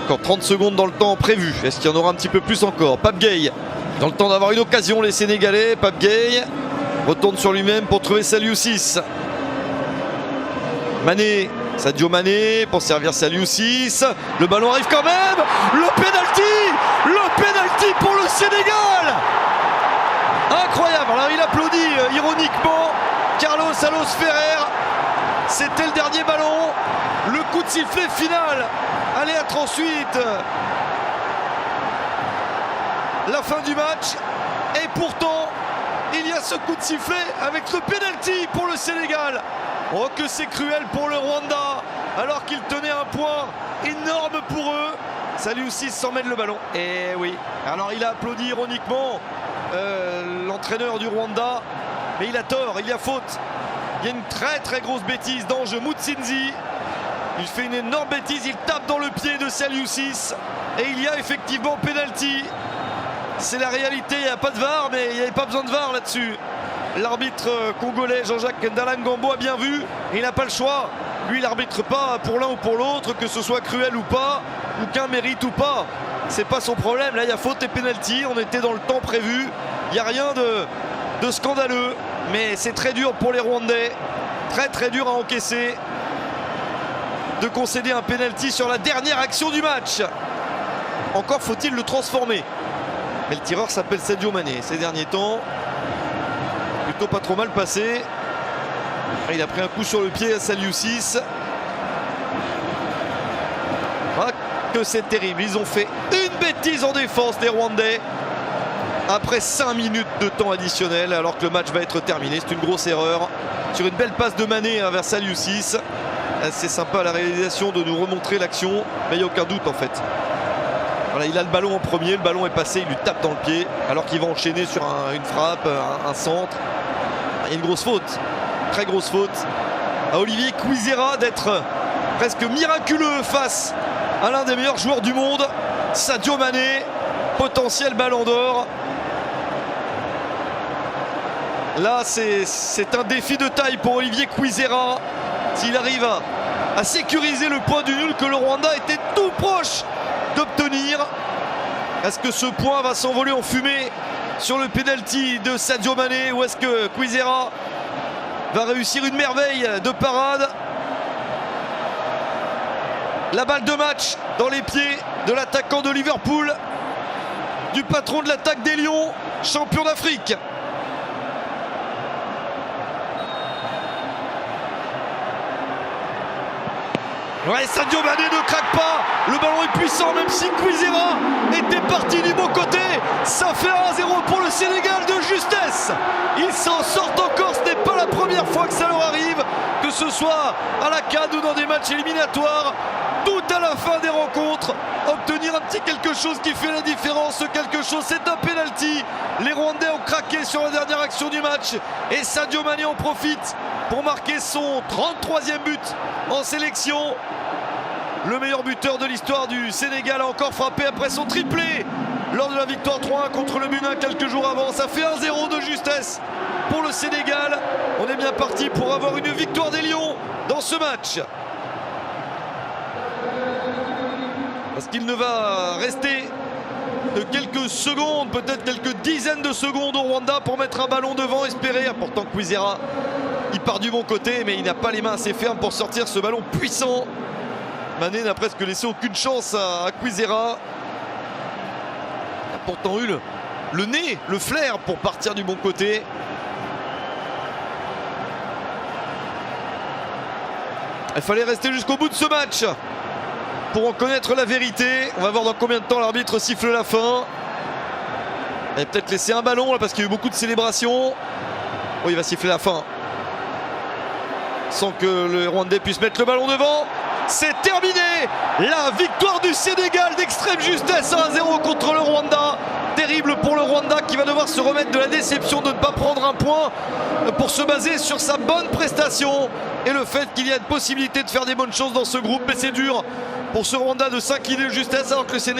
Encore 30 secondes dans le temps prévu. Est-ce qu'il y en aura un petit peu plus encore? Pape Gueye, dans le temps d'avoir une occasion, les Sénégalais. Pape Gueye retourne sur lui-même pour trouver Saliou-Ciss. Mané, Sadio Mané pour servir Saliou-Ciss. Le ballon arrive quand même. Le penalty pour le Sénégal. Incroyable. Alors il applaudit ironiquement Carlos Allos Ferrer. C'était le dernier ballon. Le coup de sifflet final allait être ensuite la fin du match. Et pourtant, il y a ce coup de sifflet avec le penalty pour le Sénégal. Oh, que c'est cruel pour le Rwanda, alors qu'ils tenaient un point énorme pour eux. Saliou-Ciss s'en mêle le ballon. Et oui, alors il a applaudi ironiquement l'entraîneur du Rwanda, mais il a tort, il y a faute. Il y a une très grosse bêtise d'Ange Mutsinzi. Il fait une énorme bêtise, il tape dans le pied de Saliou-Ciss. Et il y a effectivement penalty. C'est la réalité, il n'y a pas de VAR, mais il n'y avait pas besoin de VAR là-dessus. L'arbitre congolais Jean-Jacques Ndalangambo a bien vu, et il n'a pas le choix. Lui, il n'arbitre pas pour l'un ou pour l'autre, que ce soit cruel ou pas, ou qu'un mérite ou pas. C'est pas son problème. Là, il y a faute et penalty. On était dans le temps prévu. Il n'y a rien de scandaleux, mais c'est très dur pour les Rwandais. Très dur à encaisser de concéder un penalty sur la dernière action du match. Encore faut-il le transformer. Mais le tireur s'appelle Sadio Mané. Ces derniers temps, plutôt pas trop mal passé. Il a pris un coup sur le pied à Saliou-Ciss. Ah, que c'est terrible. Ils ont fait une bêtise en défense, les Rwandais, après 5 minutes de temps additionnel, alors que le match va être terminé. C'est une grosse erreur. Sur une belle passe de Mané vers Saliou-Ciss. C'est sympa à la réalisation de nous remontrer l'action, mais il n'y a aucun doute en fait. Voilà, il a le ballon en premier, le ballon est passé, il lui tape dans le pied, alors qu'il va enchaîner sur une frappe, un centre. Il y a une grosse faute, très grosse faute à Olivier Kwizera d'être presque miraculeux face à l'un des meilleurs joueurs du monde, Sadio Mané, potentiel ballon d'or. Là, c'est un défi de taille pour Olivier Kwizera. S'il arrive à sécuriser le point du nul que le Rwanda était tout proche d'obtenir. Est-ce que ce point va s'envoler en fumée sur le penalty de Sadio Mané, ou est-ce que Kwizera va réussir une merveille de parade? La balle de match dans les pieds de l'attaquant de Liverpool, du patron de l'attaque des Lions, champion d'Afrique. Ouais, Sadio Mané ne craque pas. Le ballon est puissant, même si Kwizera était parti du bon côté. Ça fait 1-0 pour le Sénégal de justesse. Ils s'en sortent encore. Ce n'est pas la première fois que ça leur arrive, que ce soit à la CAN ou dans des matchs éliminatoires. Tout à la fin des rencontres, obtenir un petit quelque chose qui fait la différence. Ce quelque chose, c'est un penalty. Les Rwandais ont craqué sur la dernière action du match, et Sadio Mané en profite pour marquer son 33e but en sélection. Le meilleur buteur de l'histoire du Sénégal a encore frappé après son triplé lors de la victoire 3-1 contre le Bénin quelques jours avant. Ça fait 1-0 de justesse pour le Sénégal. On est bien parti pour avoir une victoire des Lions dans ce match. Parce qu'il ne va rester que quelques secondes, peut-être quelques dizaines de secondes au Rwanda pour mettre un ballon devant, espérer. Pourtant Kwizera, il part du bon côté, mais il n'a pas les mains assez fermes pour sortir ce ballon puissant. Mané n'a presque laissé aucune chance à Kwizera. Il a pourtant eu le nez, le flair pour partir du bon côté. Il fallait rester jusqu'au bout de ce match pour en connaître la vérité. On va voir dans combien de temps l'arbitre siffle la fin. Il va peut-être laisser un ballon là parce qu'il y a eu beaucoup de célébrations. Oh, il va siffler la fin sans que le Rwandais puisse mettre le ballon devant. C'est terminé. La victoire du Sénégal d'extrême justesse à 1-0 contre le Rwanda. Terrible pour le Rwanda qui va devoir se remettre de la déception de ne pas prendre un point pour se baser sur sa bonne prestation et le fait qu'il y a une possibilité de faire des bonnes choses dans ce groupe. Mais c'est dur pour ce Rwanda de s'incliner de justesse alors que le Sénégal